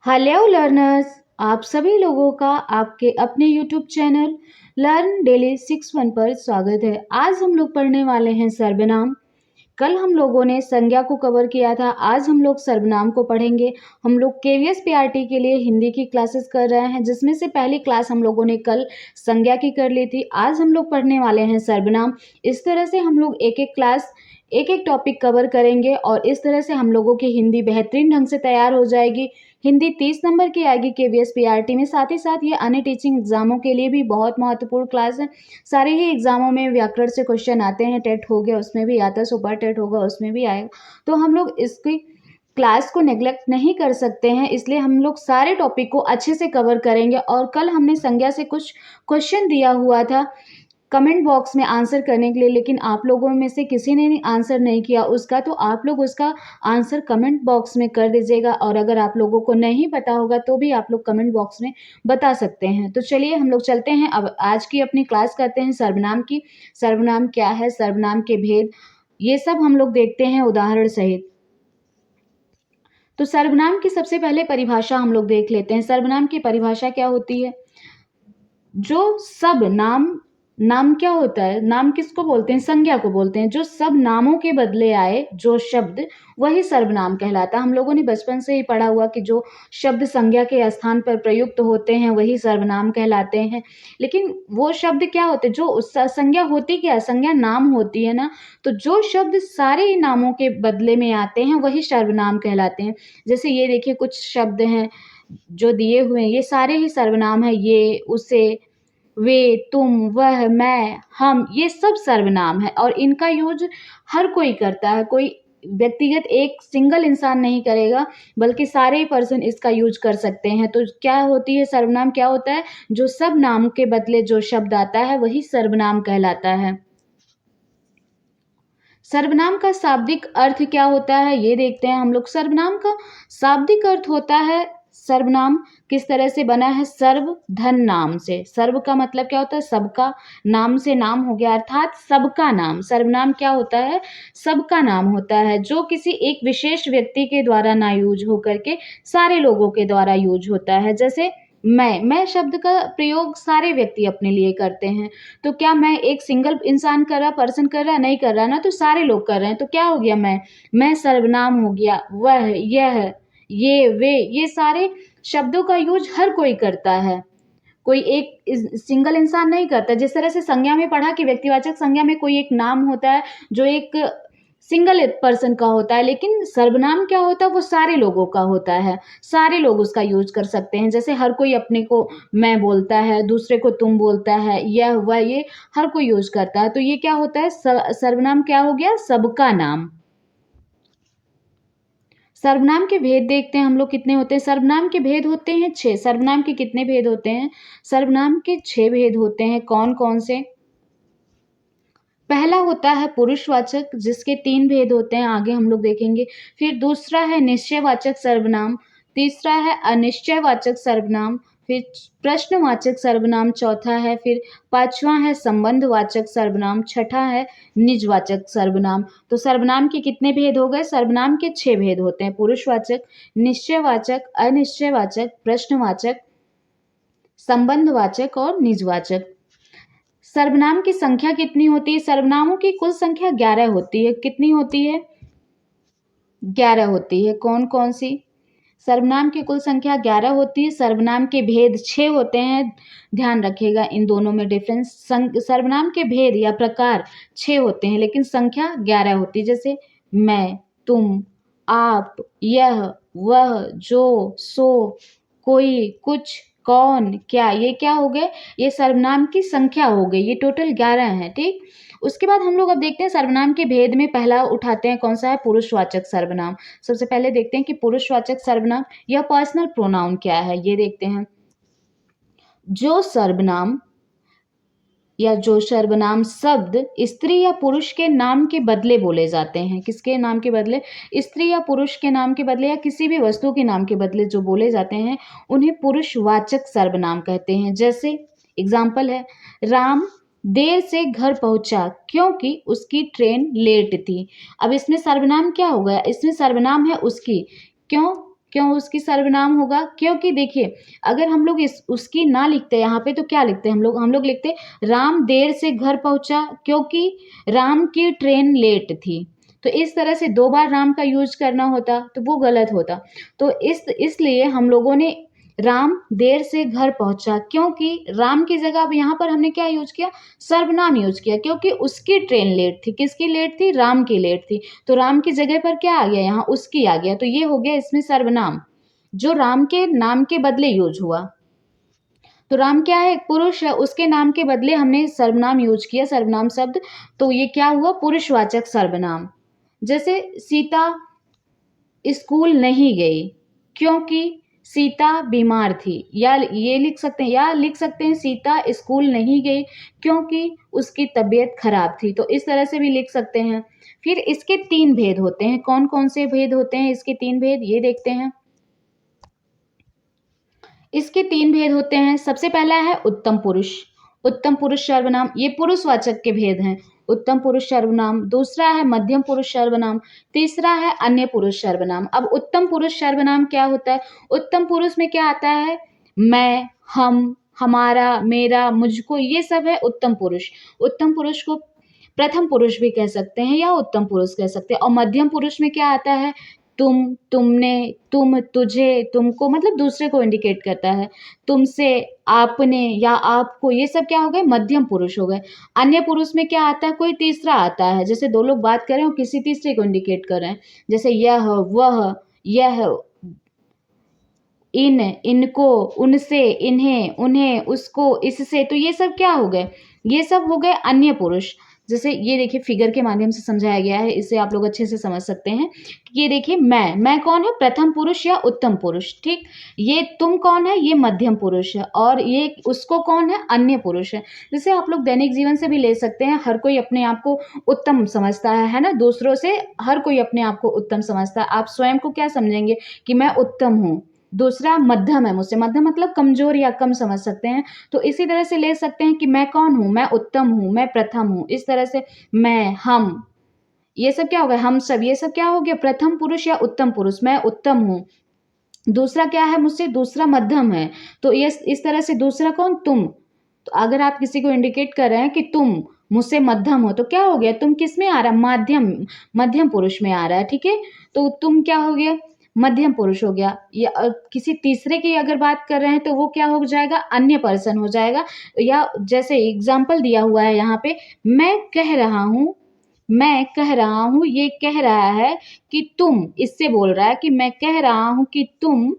Hello learners, आप सभी लोगों का आपके अपने यूट्यूब चैनल लर्न डेली 61 पर स्वागत है। आज हम लोग पढ़ने वाले हैं सर्वनाम। कल हम लोगों ने संज्ञा को कवर किया था, आज हम लोग सर्वनाम को पढ़ेंगे। हम लोग केवीएस पीआरटी के लिए हिंदी की क्लासेस कर रहे हैं, जिसमें से पहली क्लास हम लोगों ने कल संज्ञा की कर ली थी। आज हम लोग पढ़ने वाले हैं सर्वनाम। इस तरह से हम लोग एक एक क्लास एक एक टॉपिक कवर करेंगे और इस तरह से हम लोगों की हिंदी बेहतरीन ढंग से तैयार हो जाएगी। हिंदी 30 नंबर की आएगी केवीएस पीआरटी में। साथ ही साथ ये अन्य टीचिंग एग्जामों के लिए भी बहुत महत्वपूर्ण क्लास है। सारे ही एग्जामों में व्याकरण से क्वेश्चन आते हैं, टेट हो गया उसमें भी आता है, सुपर टेट होगा उसमें भी आएगा। तो हम लोग इसकी क्लास को नेग्लेक्ट नहीं कर सकते हैं, इसलिए हम लोग सारे टॉपिक को अच्छे से कवर करेंगे। और कल हमने संज्ञा से कुछ क्वेश्चन दिया हुआ था कमेंट बॉक्स में आंसर करने के लिए, लेकिन आप लोगों में से किसी ने आंसर नहीं किया उसका, तो आप लोग उसका आंसर कमेंट बॉक्स में कर दीजिएगा। और अगर आप लोगों को नहीं पता होगा तो भी आप लोग कमेंट बॉक्स में बता सकते हैं। तो चलिए हम लोग चलते हैं, अब आज की अपनी क्लास करते हैं सर्वनाम की। सर्वनाम क्या है, सर्वनाम के भेद, ये सब हम लोग देखते हैं उदाहरण सहित। तो सर्वनाम की सबसे पहले परिभाषा हम लोग देख लेते हैं। सर्वनाम की परिभाषा क्या होती है? जो सब नाम, नाम क्या होता है, नाम किसको बोलते हैं? संज्ञा को बोलते हैं। जो सब नामों के बदले आए जो शब्द, वही सर्वनाम कहलाता है। हम लोगों ने बचपन से ही पढ़ा हुआ कि जो शब्द संज्ञा के स्थान पर प्रयुक्त होते हैं वही सर्वनाम कहलाते हैं। लेकिन वो शब्द क्या होते हैं? जो संज्ञा होती क्या है? संज्ञा नाम होती है ना। तो जो शब्द सारे ही नामों के बदले में आते हैं वही सर्वनाम कहलाते हैं। जैसे ये देखिए कुछ शब्द हैं जो दिए हुए हैं, ये सारे ही सर्वनाम है। ये, उसे, वे, तुम, वह, मैं, हम, ये सब सर्वनाम है और इनका यूज हर कोई करता है। कोई व्यक्तिगत एक सिंगल इंसान नहीं करेगा, बल्कि सारे ही पर्सन इसका यूज कर सकते हैं। तो क्या होती है सर्वनाम? क्या होता है? जो सब नाम के बदले जो शब्द आता है वही सर्वनाम कहलाता है। सर्वनाम का शाब्दिक अर्थ क्या होता है ये देखते हैं हम लोग। सर्वनाम का शाब्दिक अर्थ होता है, सर्वनाम किस तरह से बना है? सर्व धन नाम से। सर्व का मतलब क्या होता है? सबका, नाम से नाम हो गया अर्थात सबका नाम। सर्वनाम क्या होता है? सबका नाम होता है, जो किसी एक विशेष व्यक्ति के द्वारा ना यूज हो करके सारे लोगों के द्वारा यूज होता है। जैसे मैं शब्द का प्रयोग सारे व्यक्ति अपने लिए करते हैं। तो क्या मैं एक सिंगल इंसान कर रहा, पर्सन कर रहा? नहीं कर रहा ना, तो सारे लोग कर रहे हैं। तो क्या हो गया? मैं सर्वनाम हो गया। वह, यह, ये, वे, ये सारे शब्दों का यूज हर कोई करता है, कोई एक सिंगल इंसान नहीं करता। जिस तरह से संज्ञा में पढ़ा कि व्यक्तिवाचक संज्ञा में कोई एक नाम होता है जो एक सिंगल पर्सन का होता है, लेकिन सर्वनाम क्या होता है? वो सारे लोगों का होता है, सारे लोग उसका यूज कर सकते हैं। जैसे हर कोई अपने को मैं बोलता है, दूसरे को तुम बोलता है, यह, वह, ये हर कोई यूज करता है। तो ये क्या होता है? सर्वनाम क्या हो गया? सबका नाम। सर्वनाम के भेद देखते हैं हम लोग कितने होते हैं। सर्वनाम के भेद होते हैं 6। सर्वनाम के कितने भेद होते हैं? सर्वनाम के 6 भेद होते हैं। कौन कौन से? पहला होता है पुरुषवाचक, जिसके 3 भेद होते हैं, आगे हम लोग देखेंगे। फिर दूसरा है निश्चयवाचक सर्वनाम, तीसरा है अनिश्चयवाचक सर्वनाम, फिर प्रश्नवाचक सर्वनाम चौथा है, फिर पांचवा है संबंधवाचक सर्वनाम, छठा है निजवाचक सर्वनाम। तो सर्वनाम के कितने भेद हो गए? सर्वनाम के 6 भेद होते हैं। पुरुषवाचक, निश्चयवाचक, अनिश्चयवाचक, प्रश्नवाचक, संबंधवाचक और निजवाचक। सर्वनाम की संख्या कितनी होती है? सर्वनामों की कुल संख्या 11 होती है। कितनी होती है? 11 होती है। कौन कौन सी? सर्वनाम की कुल संख्या 11 होती है। सर्वनाम के भेद 6 होते हैं। ध्यान रखिएगा इन दोनों में डिफरेंस। सर्वनाम के भेद या प्रकार 6 होते हैं, लेकिन संख्या 11 होती है। जैसे मैं, तुम, आप, यह, वह, जो, सो, कोई, कुछ, कौन, क्या, ये क्या हो गए? ये सर्वनाम की संख्या हो गई। ये टोटल 11 है। ठीक, उसके बाद हम लोग अब देखते हैं सर्वनाम के भेद में पहला उठाते हैं, कौन सा है? पुरुषवाचक सर्वनाम। सबसे पहले देखते हैं कि पुरुषवाचक सर्वनाम या पर्सनल प्रोनाउन क्या है, ये देखते हैं। जो सर्वनाम या जो सर्वनाम शब्द स्त्री या पुरुष के नाम के बदले बोले जाते हैं। किसके नाम के बदले? स्त्री या पुरुष के नाम के बदले या किसी भी वस्तु के नाम के बदले जो बोले जाते हैं, उन्हें पुरुषवाचक सर्वनाम कहते हैं। जैसे एग्जाम्पल है, राम देर से घर पहुंचा क्योंकि उसकी ट्रेन लेट थी। अब इसमें सर्वनाम क्या हो गया? इसमें सर्वनाम है उसकी। क्यों? क्यों उसकी सर्वनाम होगा? क्योंकि देखिए, अगर हम लोग इस उसकी ना लिखते यहाँ पे तो क्या लिखते हम लोग लिखते राम देर से घर पहुँचा क्योंकि राम की ट्रेन लेट थी। तो इस तरह से 2 बार राम का यूज़ करना होता तो वो गलत होता। तो इसलिए हम लोगों ने राम देर से घर पहुँचा क्योंकि राम की जगह अब यहाँ पर हमने क्या यूज़ किया? सर्वनाम यूज़ किया क्योंकि उसकी ट्रेन लेट थी। किसकी लेट थी? राम की लेट थी। तो राम की जगह पर क्या आ गया यहाँ? उसकी आ गया। तो ये हो गया इसमें सर्वनाम, जो राम के नाम के बदले यूज़ हुआ। तो राम क्या है? एक पुरुष है, उसके नाम के बदले हमने सर्वनाम यूज़ किया, सर्वनाम शब्द, तो ये क्या हुआ? पुरुषवाचक सर्वनाम। जैसे सीता स्कूल नहीं गई क्योंकि सीता बीमार थी, या ये लिख सकते हैं सीता स्कूल नहीं गई क्योंकि उसकी तबीयत खराब थी। तो इस तरह से भी लिख सकते हैं। फिर इसके 3 भेद होते हैं। कौन-कौन से भेद होते हैं इसके 3 भेद? ये देखते हैं। इसके 3 भेद होते हैं। सबसे पहला है उत्तम पुरुष। उत्तम पुरुष सर्वनाम, ये पुरुषवाचक के भेद हैं। उत्तम पुरुष सर्वनाम। दूसरा है मध्यम पुरुष सर्वनाम। तीसरा है अन्य पुरुष सर्वनाम। अब उत्तम पुरुष सर्वनाम क्या होता है? उत्तम पुरुष में क्या आता है? मैं, हम, हमारा, मेरा, मुझको, ये सब है उत्तम पुरुष। उत्तम पुरुष को प्रथम पुरुष भी कह सकते हैं या उत्तम पुरुष कह सकते हैं। और मध्यम पुरुष में क्या आता है? तुम, तुमने, तुम, तुझे, तुमको, मतलब दूसरे को इंडिकेट करता है। तुमसे, आपने या आपको, ये सब क्या हो गए? मध्यम पुरुष हो गए। अन्य पुरुष में क्या आता है? कोई तीसरा आता है। जैसे 2 लोग बात कर रहे हैं और किसी तीसरे को इंडिकेट कर रहे हैं। जैसे यह, वह, यह, इन, इनको, उनसे, इन्हें, उन्हें, उसको, इससे, तो ये सब क्या हो गए? ये सब हो गए अन्य पुरुष। जैसे ये देखिए फिगर के माध्यम से समझाया गया है, इससे आप लोग अच्छे से समझ सकते हैं। ये देखिए मैं कौन है? प्रथम पुरुष या उत्तम पुरुष, ठीक? ये तुम कौन है? ये मध्यम पुरुष है। और ये उसको कौन है? अन्य पुरुष है। जैसे आप लोग दैनिक जीवन से भी ले सकते हैं, हर कोई अपने आप को उत्तम समझता है ना? दूसरों से हर कोई अपने आप को उत्तम समझता है। आप स्वयं को क्या समझेंगे? कि मैं उत्तम हूँ। दूसरा मध्यम है मुझसे, मध्यम मतलब कमज़ोर या कम समझ सकते हैं। तो इसी तरह से ले सकते हैं कि मैं कौन हूँ? मैं उत्तम हूँ, मैं प्रथम हूँ। इस तरह से मैं, हम, ये सब क्या हो गया? हम सब, ये सब क्या हो गया? प्रथम पुरुष या उत्तम पुरुष। मैं उत्तम हूँ। दूसरा क्या है मुझसे? दूसरा मध्यम है। तो ये इस तरह से दूसरा कौन? तुम। तो अगर आप किसी को इंडिकेट कर रहे हैं कि तुम मुझसे मध्यम हो, तो क्या हो गया? तुम किस में आ रहा है? मध्यम पुरुष में आ रहा है, ठीक है? तो तुम क्या हो गया? मध्यम पुरुष हो गया। या किसी तीसरे की अगर बात कर रहे हैं तो वो क्या हो जाएगा? अन्य पर्सन हो जाएगा। या जैसे एग्जाम्पल दिया हुआ है यहाँ पे, मैं कह रहा हूँ, मैं कह रहा हूँ, ये कह रहा है कि तुम, इससे बोल रहा है कि मैं कह रहा हूँ कि तुम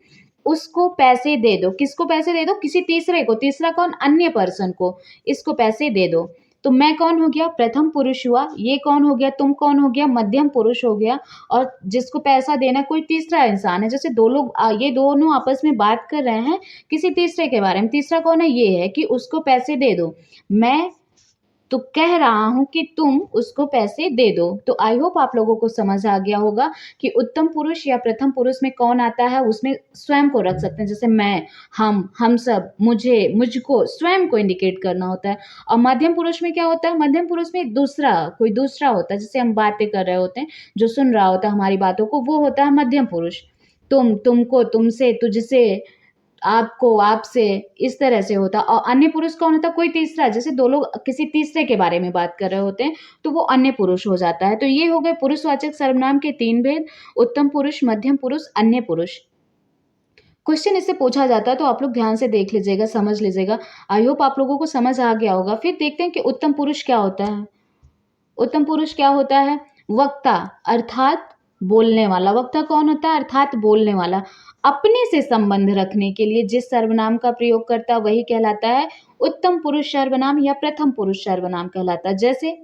उसको पैसे दे दो। किसको पैसे दे दो? किसी तीसरे को। तीसरा कौन? अन्य पर्सन को। इसको पैसे दे दो। तो मैं कौन हो गया? प्रथम पुरुष हुआ। ये कौन हो गया? तुम कौन हो गया? मध्यम पुरुष हो गया। और जिसको पैसा देना कोई तीसरा इंसान है। जैसे 2 लोग ये दोनों आपस में बात कर रहे हैं किसी तीसरे के बारे में। तीसरा कौन है? ये है कि उसको पैसे दे दो। मैं तो कह रहा हूँ कि तुम उसको पैसे दे दो। तो आई होप आप लोगों को समझ आ गया होगा कि उत्तम पुरुष या प्रथम पुरुष में कौन आता है, उसमें स्वयं को रख सकते हैं। जैसे मैं, हम सब, मुझे, मुझको, स्वयं को इंडिकेट करना होता है। और मध्यम पुरुष में क्या होता है? मध्यम पुरुष में कोई दूसरा होता है। जैसे हम बातें कर रहे होते हैं, जो सुन रहा होता है हमारी बातों को, वो होता है मध्यम पुरुष। तुम, तुमको, तुमसे, तुझसे, आपको, आपसे, इस तरह से होता। और अन्य पुरुष कौन होता? कोई तीसरा। जैसे 2 लोग किसी तीसरे के बारे में बात कर रहे होते हैं तो वो अन्य पुरुष हो जाता है। तो ये हो गए पुरुषवाचक सर्वनाम के 3 भेद: उत्तम पुरुष, मध्यम पुरुष, अन्य पुरुष। क्वेश्चन इससे पूछा जाता है तो आप लोग ध्यान से देख लीजिएगा, समझ लीजिएगा। आई होप आप लोगों को समझ आ गया होगा। फिर देखते हैं कि उत्तम पुरुष क्या होता है। उत्तम पुरुष क्या होता है? वक्ता, अर्थात बोलने वाला। वक्ता कौन होता है? अर्थात बोलने वाला। अपने से संबंध रखने के लिए जिस सर्वनाम का प्रयोग करता है वही कहलाता है उत्तम पुरुष सर्वनाम या प्रथम पुरुष सर्वनाम कहलाता है। जैसे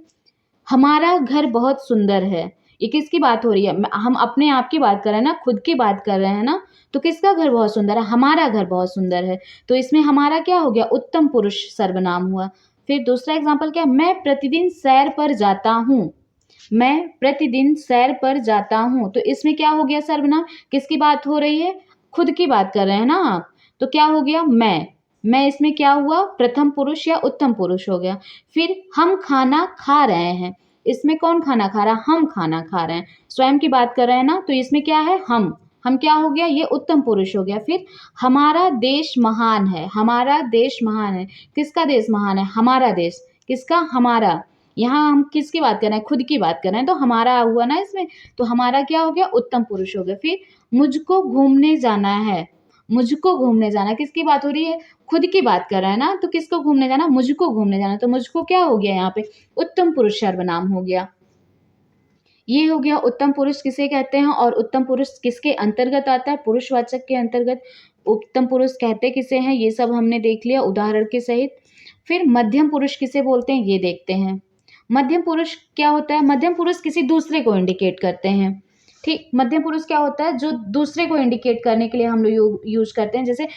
हमारा घर बहुत सुंदर है, ये किसकी बात हो रही है? हम अपने आप की बात कर रहे हैं ना, खुद की बात कर रहे हैं ना। तो किसका घर बहुत सुंदर है? हमारा घर बहुत सुंदर है। तो इसमें हमारा क्या हो गया? उत्तम पुरुष सर्वनाम हुआ। फिर दूसरा एग्जाम्पल क्या है? मैं प्रतिदिन सैर पर जाता हूँ। मैं प्रतिदिन सैर पर जाता हूँ। तो इसमें क्या हो गया सर्वनाम? किसकी बात हो रही है? खुद की बात कर रहे हैं ना आप। तो क्या हो गया? मैं इसमें क्या हुआ? प्रथम पुरुष या उत्तम पुरुष हो गया। फिर हम खाना खा रहे हैं। इसमें कौन खाना खा रहा है? हम खाना खा रहे हैं। स्वयं की बात कर रहे हैं ना, तो इसमें क्या है? हम। हम क्या हो गया, ये उत्तम पुरुष हो गया। फिर हमारा देश महान है, हमारा देश महान है, किसका देश महान है, हमारा देश, किसका, हमारा। यहाँ हम किसकी बात कर रहे हैं, खुद की बात कर रहे हैं, तो हमारा हुआ ना इसमें, तो हमारा क्या हो गया, उत्तम पुरुष हो गया। फिर मुझको घूमने जाना है, मुझको घूमने जाना, किसकी बात हो रही है, खुद की बात कर रहा है ना, तो किसको घूमने जाना, मुझको घूमने जाना, तो मुझको क्या हो गया यहाँ पे, उत्तम पुरुष सर्वनाम हो गया। ये हो गया उत्तम पुरुष किसे कहते हैं और उत्तम पुरुष किसके अंतर्गत आता है, पुरुषवाचक के अंतर्गत उत्तम पुरुष कहते किसे हैं, ये सब हमने देख लिया उदाहरण के सहित। फिर मध्यम पुरुष किसे बोलते हैं ये देखते हैं। मध्यम पुरुष क्या होता है, मध्यम पुरुष किसी दूसरे को इंडिकेट करते हैं। ठीक, मध्यम पुरुष क्या होता है, जो दूसरे को इंडिकेट करने के लिए हम लोग यूज करते हैं, जैसे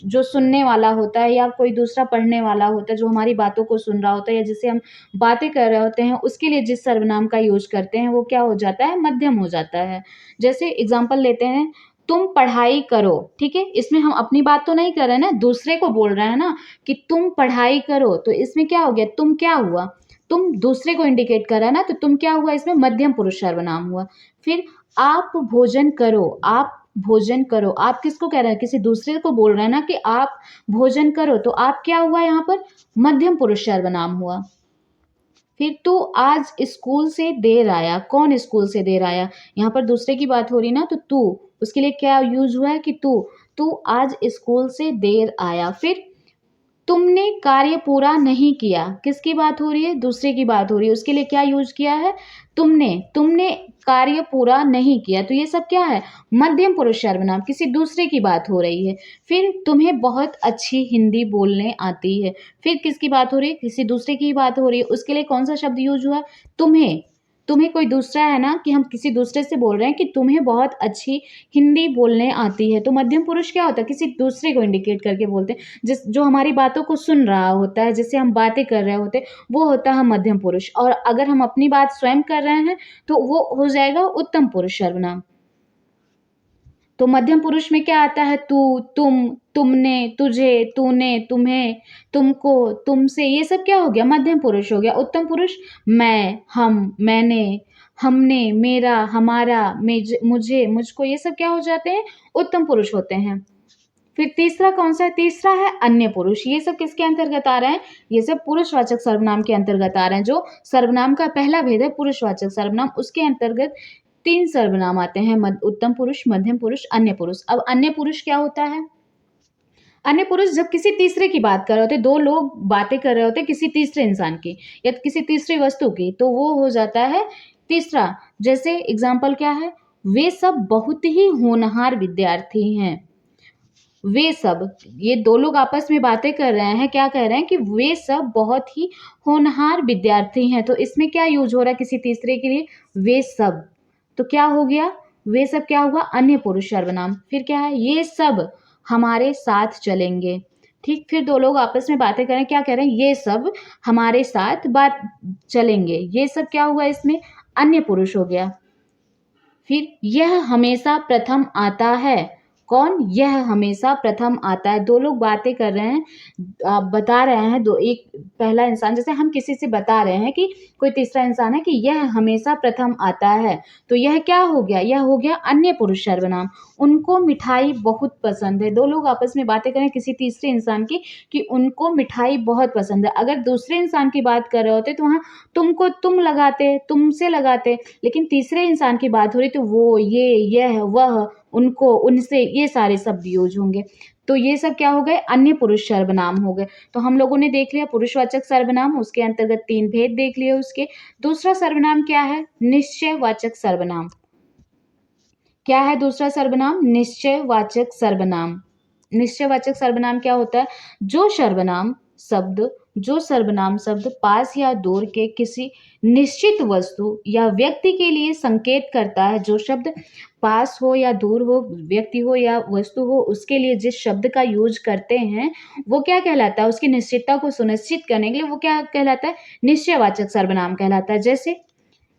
जो सुनने वाला होता है या कोई दूसरा पढ़ने वाला होता है जो हमारी बातों को सुन रहा होता है या जिससे हम बातें कर रहे होते हैं, उसके लिए जिस सर्वनाम का यूज करते हैं वो क्या हो जाता है, मध्यम हो जाता है। जैसे एग्जाम्पल लेते हैं, तुम पढ़ाई करो, ठीक है, इसमें हम अपनी बात तो नहीं कर रहे हैं ना, दूसरे को बोल रहे हैं ना कि तुम पढ़ाई करो, तो इसमें क्या हो गया, तुम क्या हुआ, तुम दूसरे को इंडिकेट कर रहा है ना, तो तुम क्या हुआ, इसमें मध्यम पुरुष सर्वनाम हुआ। फिर आप भोजन करो, आप भोजन करो, आप किसको कह रहे हैं, किसी दूसरे को बोल रहे हैं ना कि आप भोजन करो, तो आप क्या हुआ यहाँ पर, मध्यम पुरुष सर्वनाम हुआ। फिर तू आज स्कूल से देर आया, कौन स्कूल से देर आया, यहाँ पर दूसरे की बात हो रही ना, तो तू, उसके लिए क्या यूज हुआ है कि तू, तू आज स्कूल से देर आया। फिर तुमने कार्य पूरा नहीं किया, किसकी बात हो रही है, दूसरे की बात हो रही है, उसके लिए क्या यूज किया है, तुमने, तुमने कार्य पूरा नहीं किया, तो ये सब क्या है, मध्यम पुरुष सर्वनाम, किसी दूसरे की बात हो रही है। फिर तुम्हें बहुत अच्छी हिंदी बोलने आती है, फिर किसकी बात हो रही है, किसी दूसरे की बात हो रही है, उसके लिए कौन सा शब्द यूज हुआ, तुम्हें, तुम्हें कोई दूसरा है ना, कि हम किसी दूसरे से बोल रहे हैं कि तुम्हें बहुत अच्छी हिंदी बोलने आती है, तो मध्यम पुरुष क्या होता है, किसी दूसरे को इंडिकेट करके बोलते हैं, जिस जो हमारी बातों को सुन रहा होता है, जिससे हम बातें कर रहे होते हैं, वो होता है मध्यम पुरुष। और अगर हम अपनी बात स्वयं कर रहे हैं तो वो हो जाएगा उत्तम पुरुष सर्वनाम। तो मध्यम पुरुष में क्या आता है, तू, तुम, तुमने, तुझे, तूने, तुम्हें, तुमको, तुमसे, ये सब क्या हो गया, मध्यम पुरुष हो गया। उत्तम पुरुष मैं, हम, मैंने, हमने, मेरा, हमारा, मुझे, मुझको, ये सब क्या हो जाते हैं, उत्तम पुरुष होते हैं। फिर तीसरा कौन सा है, तीसरा है अन्य पुरुष, ये सब किसके अंतर्गत आ रहे हैं, ये सब पुरुषवाचक सर्वनाम के अंतर्गत आ रहे हैं। जो सर्वनाम का पहला भेद है पुरुषवाचक सर्वनाम, उसके अंतर्गत 3 सर्वनाम आते हैं, उत्तम पुरुष, मध्यम पुरुष, अन्य पुरुष। अब अन्य पुरुष क्या होता है, अन्य पुरुष जब किसी तीसरे की बात कर रहे होते, 2 लोग बातें कर रहे होते किसी तीसरे इंसान की या किसी तीसरी वस्तु की, तो वो हो जाता है तीसरा। जैसे एग्जाम्पल क्या है, वे सब बहुत ही होनहार विद्यार्थी हैं, वे सब, ये 2 लोग आपस में बातें कर रहे हैं, क्या कह रहे हैं कि वे सब बहुत ही होनहार विद्यार्थी हैं, तो इसमें क्या यूज हो रहा है किसी तीसरे के लिए, वे सब, तो क्या हो गया, वे सब क्या हुआ, अन्य पुरुष सर्वनाम। फिर क्या है, ये सब हमारे साथ चलेंगे, ठीक, फिर 2 लोग आपस में बातें करें, क्या कह रहे हैं, ये सब हमारे साथ बात चलेंगे, ये सब क्या हुआ, इसमें अन्य पुरुष हो गया। फिर यह हमेशा प्रथम आता है, कौन, यह हमेशा प्रथम आता है, 2 लोग बातें कर रहे हैं, बता रहे हैं, दो, एक पहला इंसान, जैसे हम किसी से बता रहे हैं कि कोई तीसरा इंसान है कि यह हमेशा प्रथम आता है, तो यह क्या हो गया, यह हो गया अन्य पुरुष सर्वनाम। उनको मिठाई बहुत पसंद है, 2 लोग आपस में बातें करें किसी तीसरे इंसान की कि उनको मिठाई बहुत पसंद है, अगर दूसरे इंसान की बात कर रहे होते तो वहाँ तुमको तुम लगाते, तुमसे लगाते, लेकिन तीसरे इंसान की बात हो रही तो वो, ये, यह, वह, उनको, उनसे, ये सारे शब्द यूज होंगे, तो ये सब क्या हो गए, अन्य पुरुष सर्वनाम हो गए। तो हम लोगों ने देख लिया पुरुषवाचक सर्वनाम, उसके अंतर्गत 3 भेद देख लिए उसके। दूसरा सर्वनाम क्या है, निश्चयवाचक सर्वनाम। क्या है दूसरा सर्वनाम, निश्चयवाचक सर्वनाम। निश्चयवाचक सर्वनाम क्या होता है, जो सर्वनाम शब्द, जो सर्वनाम शब्द पास या दूर के किसी निश्चित वस्तु या व्यक्ति के लिए संकेत करता है, जो शब्द पास हो या दूर हो, व्यक्ति हो या वस्तु हो, उसके लिए जिस शब्द का यूज करते हैं वो क्या कहलाता है, उसकी निश्चितता को सुनिश्चित करने के लिए वो क्या कहलाता है, निश्चयवाचक सर्वनाम कहलाता है। जैसे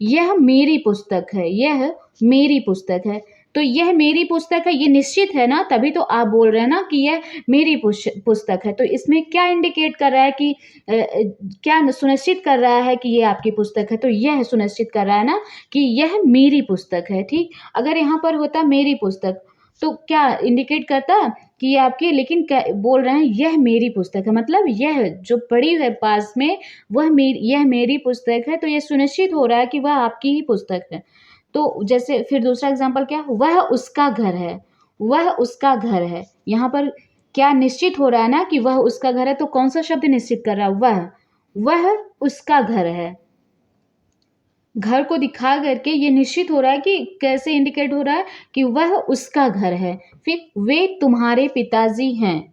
यह मेरी पुस्तक है, यह मेरी पुस्तक है, तो यह मेरी पुस्तक है, ये निश्चित है ना, तभी तो आप बोल रहे हैं ना कि यह मेरी पुस्तक है, तो इसमें क्या इंडिकेट कर रहा है कि क्या सुनिश्चित कर रहा है कि ये आपकी पुस्तक है, तो यह सुनिश्चित कर रहा है ना कि यह मेरी पुस्तक है, ठीक। अगर यहाँ पर होता मेरी पुस्तक, तो क्या इंडिकेट करता है कि ये आपकी, लेकिन क्या बोल रहे हैं यह मेरी पुस्तक है, मतलब यह जो पड़ी है पास में यह मेरी पुस्तक है, तो ये सुनिश्चित हो रहा है कि वह आपकी ही पुस्तक है। तो जैसे फिर दूसरा एग्जाम्पल क्या, वह उसका घर है, वह उसका घर है। यहाँ पर क्या निश्चित हो रहा है ना कि वह उसका घर है, तो कौन सा शब्द निश्चित कर रहा है, वह उसका घर है। घर को दिखा करके ये निश्चित हो रहा है कि कैसे इंडिकेट हो रहा है कि वह उसका घर है। फिर वे तुम्हारे पिताजी हैं,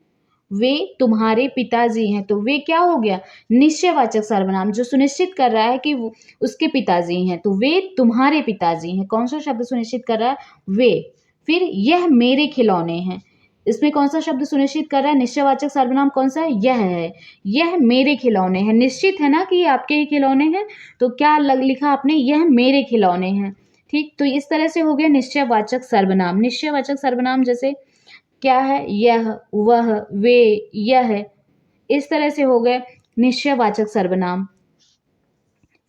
वे तुम्हारे पिताजी हैं, तो वे क्या हो गया, निश्चयवाचक सर्वनाम जो सुनिश्चित कर रहा है कि उसके पिताजी हैं। तो वे तुम्हारे पिताजी हैं, कौन सा शब्द सुनिश्चित कर रहा है, वे। फिर यह मेरे खिलौने हैं, इसमें कौन सा शब्द सुनिश्चित कर रहा है, निश्चयवाचक सर्वनाम कौन सा है, यह है, यह मेरे खिलौने हैं। निश्चित है ना कि ये आपके ही खिलौने हैं, तो क्या लिखा आपने, यह मेरे खिलौने हैं। ठीक, तो इस तरह से हो गया निश्चयवाचक सर्वनाम। निश्चयवाचक सर्वनाम जैसे क्या है, यह, वह, वे, यह, इस तरह से हो गए निश्चयवाचक सर्वनाम।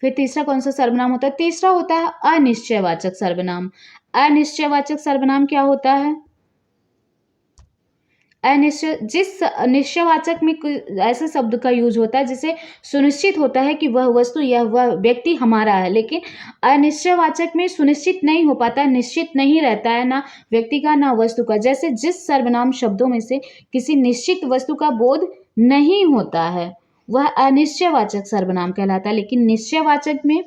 फिर तीसरा कौन सा सर्वनाम होता है, तीसरा होता है अनिश्चयवाचक सर्वनाम। अनिश्चयवाचक सर्वनाम क्या होता है, जिस निश्चयवाचक में ऐसे शब्द का यूज होता है जिसे सुनिश्चित होता है कि वह वस्तु या वह व्यक्ति हमारा है, लेकिन अनिश्चयवाचक में सुनिश्चित नहीं हो पाता, निश्चित नहीं रहता है ना व्यक्ति का ना वस्तु का। जैसे जिस सर्वनाम शब्दों में से किसी निश्चित वस्तु का बोध नहीं होता है वह अनिश्चयवाचक सर्वनाम कहलाता है, लेकिन निश्चयवाचक में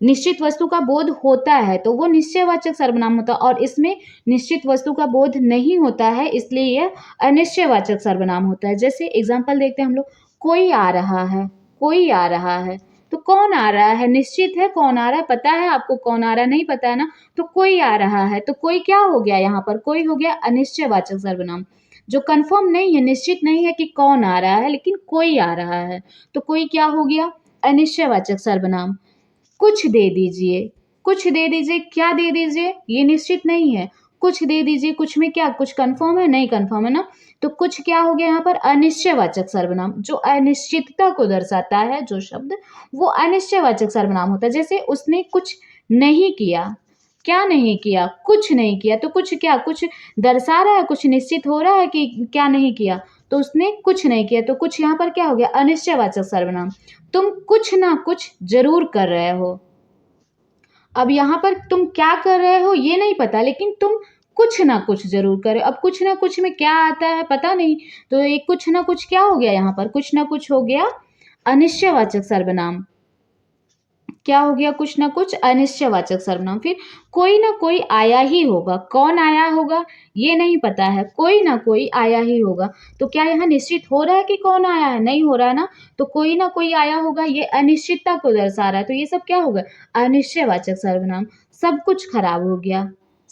निश्चित वस्तु का बोध होता है तो वो निश्चयवाचक सर्वनाम होता है, और इसमें निश्चित वस्तु का बोध नहीं होता है इसलिए यह अनिश्चयवाचक सर्वनाम होता है। जैसे एग्जाम्पल देखते हैं हम लोग, कोई आ रहा है, कोई आ रहा है, तो कौन आ रहा है, निश्चित है कौन आ रहा है, पता है आपको कौन आ रहा है, नहीं पता है ना, तो कोई आ रहा है, तो कोई क्या हो गया, यहाँ पर कोई हो गया अनिश्चयवाचक सर्वनाम जो कंफर्म नहीं है, निश्चित नहीं है कि कौन आ रहा है, लेकिन कोई आ रहा है, तो कोई क्या हो गया अनिश्चयवाचक सर्वनाम। कुछ दे दीजिए, कुछ दे दीजिए, क्या दे दीजिए, ये निश्चित नहीं है, कुछ दे दीजिए, कुछ में क्या, कुछ कंफर्म है, नहीं कंफर्म है ना, तो कुछ क्या हो गया यहाँ पर अनिश्चयवाचक सर्वनाम जो अनिश्चितता को दर्शाता है, जो शब्द वो अनिश्चयवाचक सर्वनाम होता है। जैसे उसने कुछ नहीं किया, क्या नहीं किया, कुछ नहीं किया, तो कुछ क्या, कुछ दर्शा रहा है, कुछ निश्चित हो रहा है कि क्या नहीं किया, तो उसने कुछ नहीं किया, तो कुछ यहाँ पर क्या हो गया अनिश्चयवाचक सर्वनाम। तुम कुछ ना कुछ जरूर कर रहे हो, अब यहाँ पर तुम क्या कर रहे हो ये नहीं पता, लेकिन तुम कुछ ना कुछ जरूर कर रहे हो। अब कुछ ना कुछ में क्या आता है पता नहीं, तो ये कुछ ना कुछ क्या हो गया, यहाँ पर कुछ ना कुछ हो गया अनिश्चयवाचक सर्वनाम। क्या हो गया, कुछ ना कुछ अनिश्चयवाचक सर्वनाम। फिर कोई ना कोई आया ही होगा, कौन आया होगा ये नहीं पता है, कोई ना कोई आया ही होगा, तो क्या यहाँ निश्चित हो रहा है कि कौन आया है, नहीं हो रहा है ना, तो कोई ना कोई आया होगा ये अनिश्चितता को दर्शा रहा है, तो ये सब क्या होगा अनिश्चयवाचक सर्वनाम। सब कुछ खराब हो गया,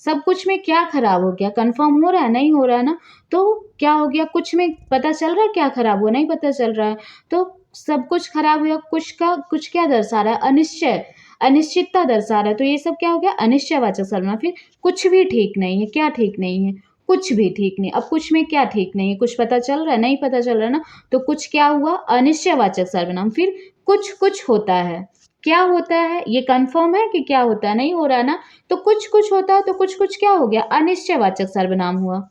सब कुछ में क्या खराब हो गया, कंफर्म हो रहा है, नहीं हो रहा है ना, तो क्या हो गया, कुछ में पता चल रहा है क्या खराब हुआ, नहीं पता चल रहा है, तो सब कुछ खराब हुआ, कुछ का कुछ क्या दर्शा रहा है अनिश्चय, अनिश्चितता दर्शा रहा है, तो ये सब क्या हो गया अनिश्चयवाचक सर्वनाम। फिर कुछ भी ठीक नहीं है, क्या ठीक नहीं है, कुछ भी ठीक नहीं, अब कुछ में क्या ठीक नहीं है, कुछ पता चल रहा है, नहीं पता चल रहा है ना, तो कुछ क्या हुआ अनिश्चयवाचक सर्वनाम। फिर कुछ कुछ होता है, क्या होता है ये कंफर्म है कि क्या होता है, नहीं हो रहा है ना, तो कुछ कुछ होता है, तो कुछ कुछ क्या हो गया अनिश्चयवाचक सर्वनाम हुआ।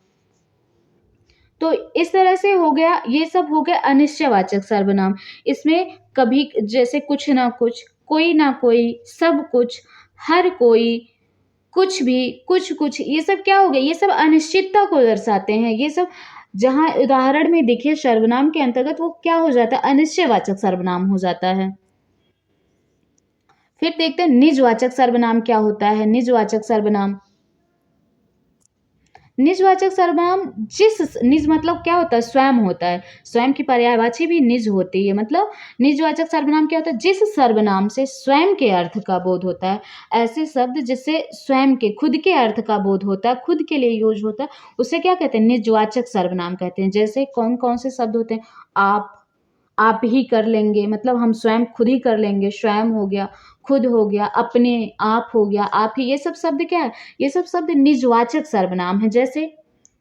तो इस तरह से हो गया, ये सब हो गया अनिश्चयवाचक सर्वनाम। इसमें कभी जैसे कुछ ना कुछ, कोई ना कोई, सब कुछ, हर कोई, कुछ भी, कुछ कुछ, ये सब क्या हो गया, ये सब अनिश्चितता को दर्शाते हैं। ये सब जहाँ उदाहरण में दिखे सर्वनाम के अंतर्गत वो क्या हो जाता है अनिश्चयवाचक सर्वनाम हो जाता है। फिर देखते हैं निजवाचक सर्वनाम क्या होता है। निजवाचक सर्वनाम, निजवाचक सर्वनाम निज मतलब क्या होता है स्वयं होता है, स्वयं की पर्यायवाची भी निज होती है, मतलब निजवाचक सर्वनाम क्या होता है जिस सर्वनाम से स्वयं के अर्थ का बोध होता है, ऐसे शब्द जिससे स्वयं के खुद के अर्थ का बोध होता है, खुद के लिए यूज होता है, उसे क्या कहते हैं निजवाचक सर्वनाम कहते हैं। जैसे कौन कौन से शब्द होते हैं, आप ही कर लेंगे, मतलब हम स्वयं खुद ही कर लेंगे, स्वयं हो गया, खुद हो गया, अपने आप हो गया, आप ही, ये सब शब्द क्या है, ये सब शब्द निजवाचक सर्वनाम है। जैसे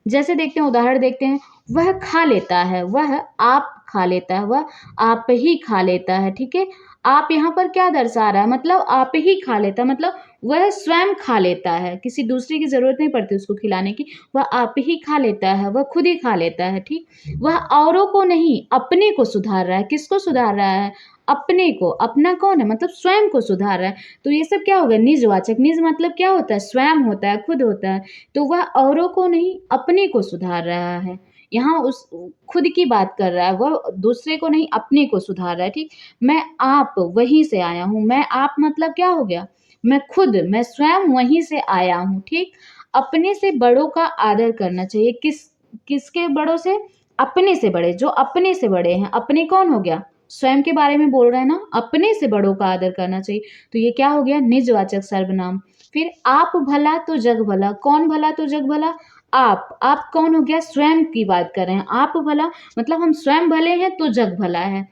जैसे देखते हैं उदाहरण देखते हैं, वह खा लेता है, वह आप खा लेता है, वह आप ही खा लेता है, ठीक है, आप यहाँ पर क्या दर्शा रहा है, मतलब आप ही खा लेता है, मतलब वह स्वयं खा लेता है, किसी दूसरे की ज़रूरत नहीं पड़ती उसको खिलाने की, वह आप ही खा लेता है, वह खुद ही खा लेता है, ठीक? वह औरों को नहीं, अपने को सुधार रहा है। किसको सुधार रहा है? अपने को। अपना कौन है? मतलब स्वयं को सुधार रहा है। तो ये सब क्या हो गया? निजवाचक। निज मतलब क्या होता है? स्वयं होता है, खुद होता है। तो वह औरों को नहीं, अपने को सुधार रहा है। यहाँ उस खुद की बात कर रहा है, वह दूसरे को नहीं, अपने को सुधार रहा है, ठीक? मैं आप वहीं से आया हूँ। मैं आप मतलब क्या हो गया? मैं खुद, मैं स्वयं वहीं से आया हूँ, ठीक? अपने से बड़ों का आदर करना चाहिए। किसके बड़ों से? अपने से बड़े, जो अपने से बड़े हैं। अपने कौन हो गया? स्वयं के बारे में बोल रहा है ना, अपने से बड़ों का आदर करना चाहिए। तो ये क्या हो गया? निजवाचक सर्वनाम। फिर आप भला तो जग भला। कौन भला तो जग भला? आप कौन हो गया? स्वयं की बात कर रहे हैं। आप भला मतलब हम स्वयं भले हैं तो जग भला है।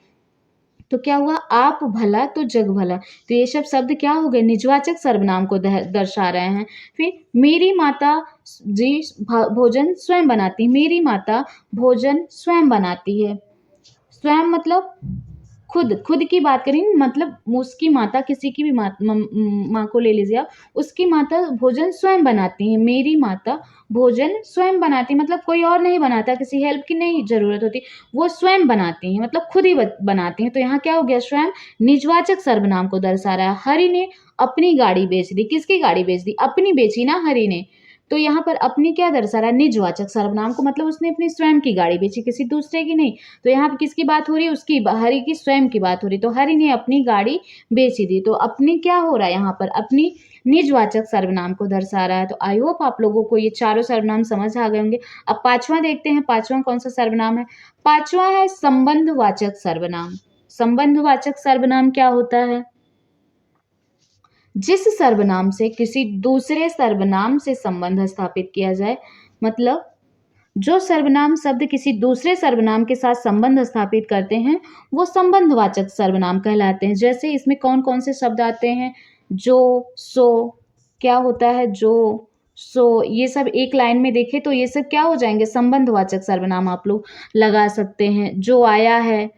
तो क्या हुआ? आप भला तो जग भला। तो ये सब शब्द क्या हो गए? निजवाचक सर्वनाम को दर्शा रहे हैं। फिर मेरी माता जी भोजन स्वयं बनाती। मेरी माता भोजन स्वयं बनाती है। स्वयं मतलब खुद, खुद की बात करेंगे मतलब उसकी माता, किसी की भी माँ को ले लीजिए आप, उसकी माता भोजन स्वयं बनाती हैं। मेरी माता भोजन स्वयं बनाती, मतलब कोई और नहीं बनाता, किसी हेल्प की नहीं ज़रूरत होती, वो स्वयं बनाती हैं, मतलब खुद ही बनाती हैं। तो यहाँ क्या हो गया? स्वयं निजवाचक सर्वनाम को दर्शा रहा है। हरि ने अपनी गाड़ी बेच दी। किसकी गाड़ी बेच दी? अपनी बेची ना हरि ने। तो यहाँ पर अपनी क्या दर्शा रहा है? निजवाचक सर्वनाम को, मतलब उसने अपनी स्वयं की गाड़ी बेची, किसी दूसरे की नहीं। तो यहाँ पे किसकी बात हो रही है? उसकी, हरि की स्वयं की बात हो रही है। तो हरि ने अपनी गाड़ी बेच दी। तो अपनी क्या हो रहा है यहाँ पर? अपनी निजवाचक सर्वनाम को दर्शा रहा है। तो आई होप आप लोगों को ये चारों सर्वनाम समझ आ गए होंगे। अब पांचवा देखते हैं, पांचवा कौन सा सर्वनाम है? पांचवा है संबंधवाचक सर्वनाम। संबंधवाचक सर्वनाम क्या होता है? जिस सर्वनाम से किसी दूसरे सर्वनाम से संबंध स्थापित किया जाए, मतलब जो सर्वनाम शब्द किसी दूसरे सर्वनाम के साथ संबंध स्थापित करते हैं, वो संबंधवाचक सर्वनाम कहलाते हैं। जैसे इसमें कौन-कौन से शब्द आते हैं? जो, सो, क्या होता है? जो, सो, ये सब एक लाइन में देखें तो ये सब क्या हो जाएँगे? संबंधवाचक सर्वनाम आप लोग लगा सकते हैं। जो आया है,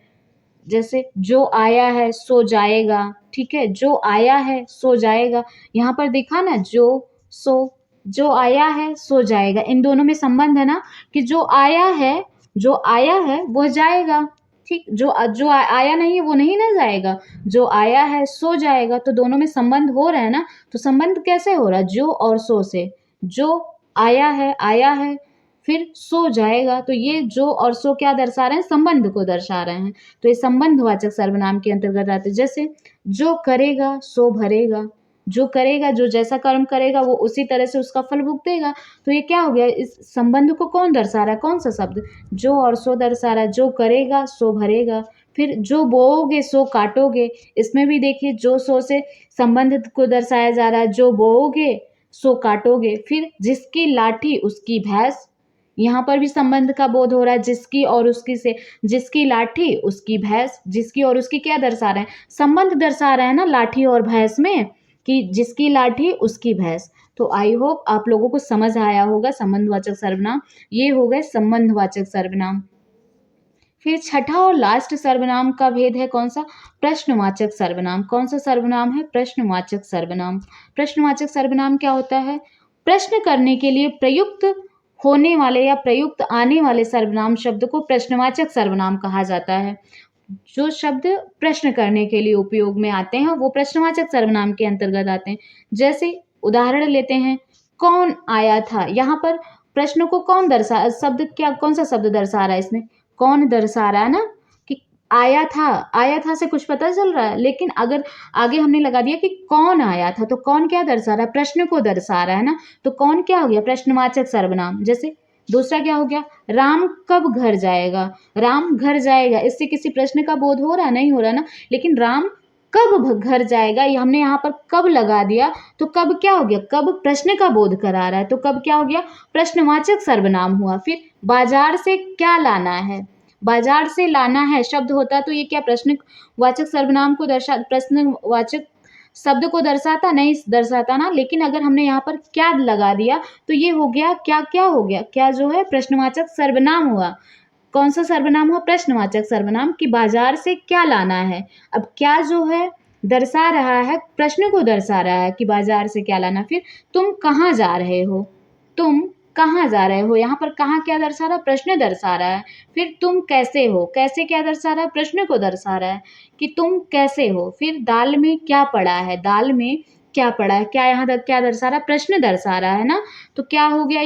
जैसे जो आया है सो जाएगा, ठीक है? जो आया है सो जाएगा। यहाँ पर देखा ना, जो, सो, जो आया है सो जाएगा। इन दोनों में संबंध है ना, कि जो आया है वो जाएगा, ठीक? जो आया नहीं है वो नहीं ना जाएगा। जो आया है सो जाएगा, तो दोनों में संबंध हो रहा है ना। तो संबंध कैसे हो रहा है? जो और सो से। जो आया है, फिर सो जाएगा। तो ये जो और सो क्या दर्शा रहे हैं? संबंध को दर्शा रहे हैं। तो ये संबंधवाचक सर्वनाम के अंतर्गत आते हैं। जैसे जो करेगा सो भरेगा। जो करेगा, जो जैसा कर्म करेगा वो उसी तरह से उसका फल भुगतेगा। तो ये क्या हो गया? इस संबंध को कौन दर्शा रहा है? कौन सा शब्द? जो और सो दर्शा रहा है। जो करेगा सो भरेगा। फिर जो बोओगे सो काटोगे। इसमें भी देखिए जो सो से संबंध को दर्शाया जा रहा है। जो बोओगे सो काटोगे। फिर जिसकी लाठी उसकी भैंस, यहाँ पर भी संबंध का बोध हो रहा है। जिसकी और उसकी से, जिसकी लाठी उसकी भैंस, जिसकी और उसकी क्या दर्शा रहे हैं? संबंध दर्शा रहे हैं ना लाठी और भैंस में, कि जिसकी लाठी उसकी भैंस। तो आई होप आप लोगों को समझ आया होगा संबंधवाचक सर्वनाम। ये हो गए संबंधवाचक सर्वनाम। फिर छठा और लास्ट सर्वनाम का भेद है कौन सा? प्रश्नवाचक सर्वनाम। कौन सा सर्वनाम है? प्रश्नवाचक सर्वनाम। प्रश्नवाचक सर्वनाम क्या होता है? प्रश्न करने के लिए प्रयुक्त होने वाले या प्रयुक्त आने वाले सर्वनाम शब्द को प्रश्नवाचक सर्वनाम कहा जाता है। जो शब्द प्रश्न करने के लिए उपयोग में आते हैं वो प्रश्नवाचक सर्वनाम के अंतर्गत आते हैं। जैसे उदाहरण लेते हैं, कौन आया था? यहाँ पर प्रश्न को शब्द क्या, कौन सा शब्द दर्शा रहा है इसमें? कौन दर्शा रहा है ना, कि आया था। आया था से कुछ पता चल रहा है, लेकिन अगर आगे हमने लगा दिया कि कौन आया था, तो कौन क्या दर्शा रहा है? प्रश्न को दर्शा रहा है ना। तो कौन क्या हो गया? प्रश्नवाचक सर्वनाम। जैसे दूसरा क्या हो गया? राम कब घर जाएगा? राम घर जाएगा, इससे किसी प्रश्न का बोध हो रहा? नहीं हो रहा ना। लेकिन राम कब घर जाएगा, ये हमने यहाँ पर कब लगा दिया, तो कब क्या हो गया? कब प्रश्न का बोध करा रहा है, तो कब क्या हो गया? प्रश्नवाचक सर्वनाम हुआ। फिर बाजार से क्या लाना है? बाजार से लाना है शब्द होता तो ये क्या प्रश्नवाचक सर्वनाम को प्रश्नवाचक शब्द को दर्शाता? नहीं दर्शाता ना। लेकिन अगर हमने यहाँ पर क्या लगा दिया तो ये हो गया क्या, क्या हो गया? क्या जो है? प्रश्नवाचक सर्वनाम हुआ। कौन सा सर्वनाम हुआ? प्रश्नवाचक सर्वनाम। कि बाजार से क्या लाना है। अब क्या जो है दर्शा रहा है, प्रश्न को दर्शा रहा है कि बाजार से क्या लाना। फिर तुम कहाँ जा रहे हो, तुम कहाँ जा रहे हो, यहाँ पर कहाँ क्या दर्शा रहा है, प्रश्न दर्शा रहा है। फिर तुम कैसे हो, कैसे क्या दर्शा रहा है, प्रश्न को दर्शा रहा है कि तुम कैसे हो। फिर दाल में क्या पड़ा है, दाल में क्या पड़ा है, क्या यहाँ तक क्या दर्शा रहा है, प्रश्न दर्शा रहा है ना। तो क्या हो गया,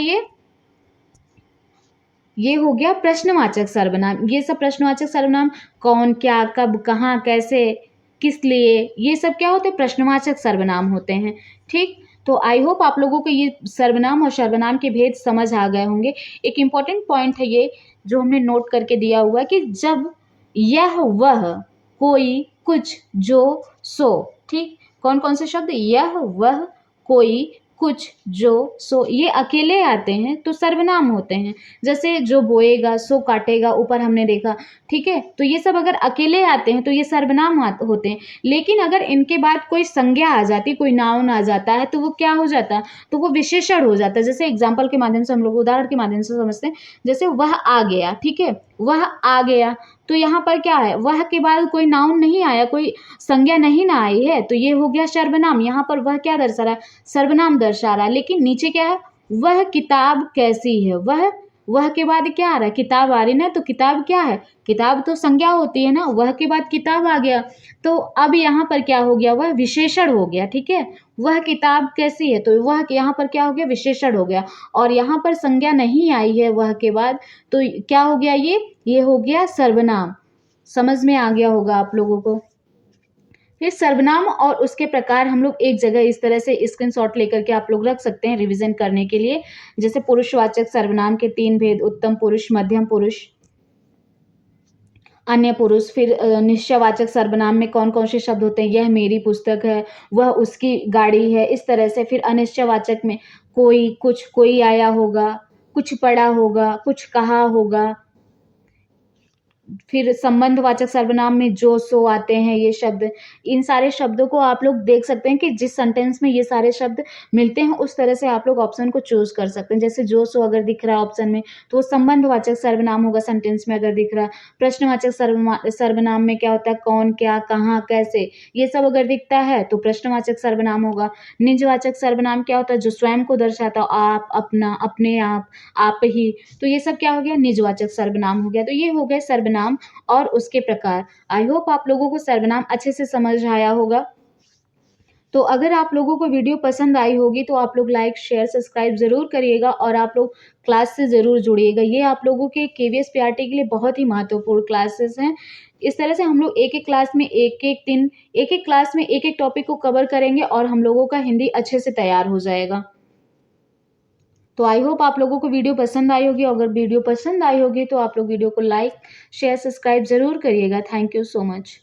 ये हो गया प्रश्नवाचक सर्वनाम। ये सब प्रश्नवाचक सर्वनाम कौन, क्या, कब, कहाँ, कैसे, किस लिए, ये सब क्या होते हैं, प्रश्नवाचक सर्वनाम होते हैं। ठीक, तो आई होप आप लोगों को ये सर्वनाम और सर्वनाम के भेद समझ आ गए होंगे। एक इम्पॉर्टेंट पॉइंट है ये जो हमने नोट करके दिया हुआ है कि जब यह वह कोई कुछ जो सो, ठीक, कौन कौन से शब्द, यह वह कोई कुछ जो सो, ये अकेले आते हैं तो सर्वनाम होते हैं। जैसे जो बोएगा सो काटेगा, ऊपर हमने देखा, ठीक है। तो ये सब अगर अकेले आते हैं तो ये सर्वनाम होते हैं। लेकिन अगर इनके बाद कोई संज्ञा आ जाती, कोई नाउन आ जाता है तो वो क्या हो जाता है, तो वो विशेषण हो जाता है। जैसे एग्जाम्पल के माध्यम से हम लोग उदाहरण के माध्यम से समझते हैं। जैसे वह आ गया, ठीक है, वह आ गया, तो यहाँ पर क्या है, वह के बाद कोई नाउन नहीं आया, कोई संज्ञा नहीं ना आई है, तो ये हो गया सर्वनाम। यहाँ पर वह क्या दर्शा रहा है, सर्वनाम दर्शा रहा है। लेकिन नीचे क्या है, वह किताब कैसी है, वह के बाद क्या आ रहा है, किताब आ रही ना, तो किताब क्या है, किताब तो संज्ञा होती है ना, वह के बाद किताब आ गया। तो अब यहाँ पर क्या हो गया, वह विशेषण हो गया, ठीक है। वह किताब कैसी है, तो वह यहाँ पर क्या हो गया, विशेषण हो गया। और यहाँ पर संज्ञा नहीं आई है वह के बाद, तो क्या हो गया, ये हो गया सर्वनाम। समझ में आ गया होगा आप लोगों को। फिर सर्वनाम और उसके प्रकार हम लोग एक जगह इस तरह से स्क्रीनशॉट लेकर के आप लोग रख सकते हैं रिवीजन करने के लिए। जैसे पुरुषवाचक सर्वनाम के 3 भेद, उत्तम पुरुष, मध्यम पुरुष, अन्य पुरुष। फिर निश्चयवाचक सर्वनाम में कौन कौन से शब्द होते हैं, यह मेरी पुस्तक है, वह उसकी गाड़ी है, इस तरह से। फिर अनिश्चयवाचक में कोई, कुछ, कोई आया होगा, कुछ पढ़ा होगा, कुछ कहा होगा। फिर संबंधवाचक सर्वनाम में जो सो आते हैं ये शब्द। इन सारे शब्दों को आप लोग देख सकते हैं कि जिस सेंटेंस में ये सारे शब्द मिलते हैं उस तरह से आप लोग ऑप्शन को चूज कर सकते हैं। जैसे जो सो अगर दिख रहा है ऑप्शन में तो वो संबंधवाचक सर्वनाम होगा, सेंटेंस में अगर दिख रहा है। प्रश्नवाचक सर्वनाम में क्या होता है, कौन, क्या, कहाँ, कैसे, ये सब अगर दिखता है तो प्रश्नवाचक सर्वनाम होगा। निजवाचक सर्वनाम क्या होता है, जो स्वयं को दर्शाता हो, आप, अपना, अपने आप ही, तो ये सब क्या हो गया, निजवाचक सर्वनाम हो गया। तो ये हो गए सर्वनाम और उसके प्रकार। आई होप आप लोगों को सर्वनाम अच्छे से समझ आया होगा। तो अगर आप लोगों को वीडियो पसंद आई होगी तो आप लोग लाइक, शेयर, सब्सक्राइब ज़रूर करिएगा और आप लोग क्लास से ज़रूर जुड़िएगा। ये आप लोगों के केवीएस पीआरटी के लिए बहुत ही महत्वपूर्ण क्लासेस हैं। इस तरह से हम लोग एक-एक क्लास में एक-एक दिन, एक-एक क्लास में एक-एक टॉपिक को कवर करेंगे और हम लोगों का हिंदी अच्छे से तैयार हो जाएगा। तो आई होप आप लोगों को वीडियो पसंद आई होगी। अगर वीडियो पसंद आई होगी तो आप लोग वीडियो को लाइक, शेयर, सब्सक्राइब ज़रूर करिएगा। Thank you so much.